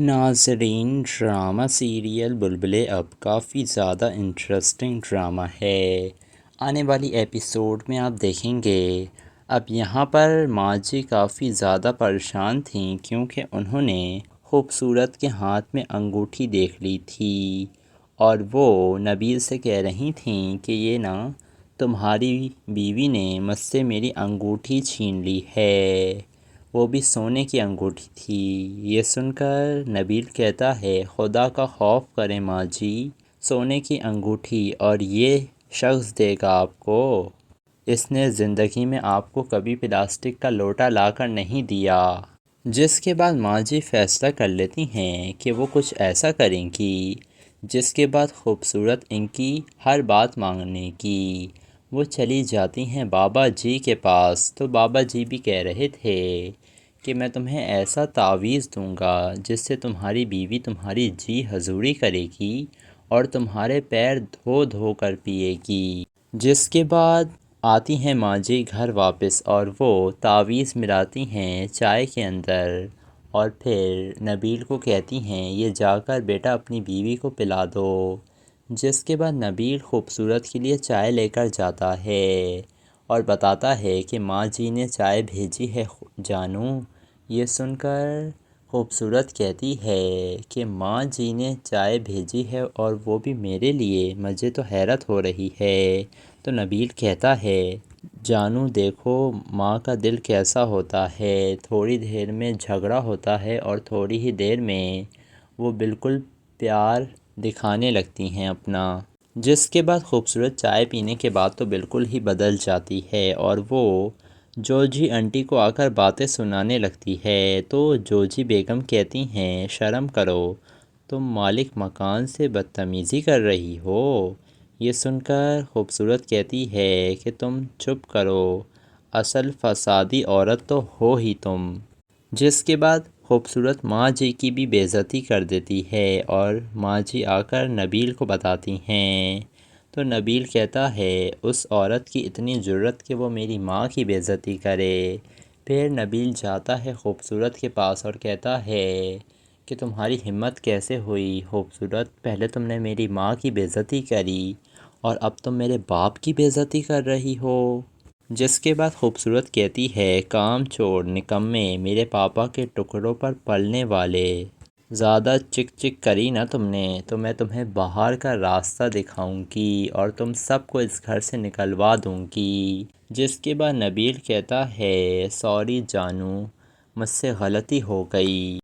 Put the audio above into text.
ناظرین، drama serial بلبلیں اب کافی زیادہ انٹرسٹنگ ڈرامہ ہے۔ آنے والی ایپیسوڈ میں آپ دیکھیں گے اب یہاں پر ماں جی کافی زیادہ پریشان تھیں کیونکہ انہوں نے خوبصورت کے ہاتھ میں انگوٹھی دیکھ لی تھی اور وہ نبیل سے کہہ رہی تھیں کہ یہ نا تمہاری بیوی نے مجھ سے میری انگوٹھی چھین لی ہے، وہ بھی سونے کی انگوٹھی تھی۔ یہ سن کر نبیل کہتا ہے خدا کا خوف کریں ماں جی، سونے کی انگوٹھی اور یہ شخص دے گا آپ کو، اس نے زندگی میں آپ کو کبھی پلاسٹک کا لوٹا لا کر نہیں دیا۔ جس کے بعد ماں جی فیصلہ کر لیتی ہیں کہ وہ کچھ ایسا کریں گی جس کے بعد خوبصورت ان کی ہر بات ماننے کی۔ وہ چلی جاتی ہیں بابا جی کے پاس، تو بابا جی بھی کہہ رہے تھے کہ میں تمہیں ایسا تعویذ دوں گا جس سے تمہاری بیوی تمہاری جی حضوری کرے گی اور تمہارے پیر دھو دھو کر پیے گی۔ جس کے بعد آتی ہیں ماں جی گھر واپس اور وہ تعویذ ملاتی ہیں چائے کے اندر اور پھر نبیل کو کہتی ہیں یہ جا کر بیٹا اپنی بیوی کو پلا دو۔ جس کے بعد نبیل خوبصورت کے لیے چائے لے کر جاتا ہے اور بتاتا ہے کہ ماں جی نے چائے بھیجی ہے جانو۔ یہ سن کر خوبصورت کہتی ہے کہ ماں جی نے چائے بھیجی ہے اور وہ بھی میرے لیے، مجھے تو حیرت ہو رہی ہے۔ تو نبیل کہتا ہے جانو دیکھو ماں کا دل کیسا ہوتا ہے، تھوڑی دیر میں جھگڑا ہوتا ہے اور تھوڑی ہی دیر میں وہ بالکل پیار دکھانے لگتی ہیں اپنا۔ جس کے بعد خوبصورت چائے پینے کے بعد تو بالکل ہی بدل جاتی ہے اور وہ جوجی آنٹی کو آ کر باتیں سنانے لگتی ہے۔ تو جوجی بیگم کہتی ہیں شرم کرو، تم مالک مکان سے بدتمیزی کر رہی ہو۔ یہ سن کر خوبصورت کہتی ہے کہ تم چپ کرو، اصل فسادی عورت تو ہو ہی تم۔ جس کے بعد خوبصورت ماں جی کی بھی بے عزتی کر دیتی ہے اور ماں جی آ کر نبیل کو بتاتی ہیں۔ تو نبیل کہتا ہے اس عورت کی اتنی جرأت کہ وہ میری ماں کی بے عزتی کرے۔ پھر نبیل جاتا ہے خوبصورت کے پاس اور کہتا ہے کہ تمہاری ہمت کیسے ہوئی خوبصورت، پہلے تم نے میری ماں کی بے عزتی کری اور اب تم میرے باپ کی بے عزتی کر رہی ہو۔ جس کے بعد خوبصورت کہتی ہے کام چور نکمے، میرے پاپا کے ٹکڑوں پر پلنے والے، زیادہ چک چک کری نا تم نے تو میں تمہیں باہر کا راستہ دکھاؤں گی اور تم سب کو اس گھر سے نکلوا دوں گی۔ جس کے بعد نبیل کہتا ہے سوری جانو، مجھ سے غلطی ہو گئی۔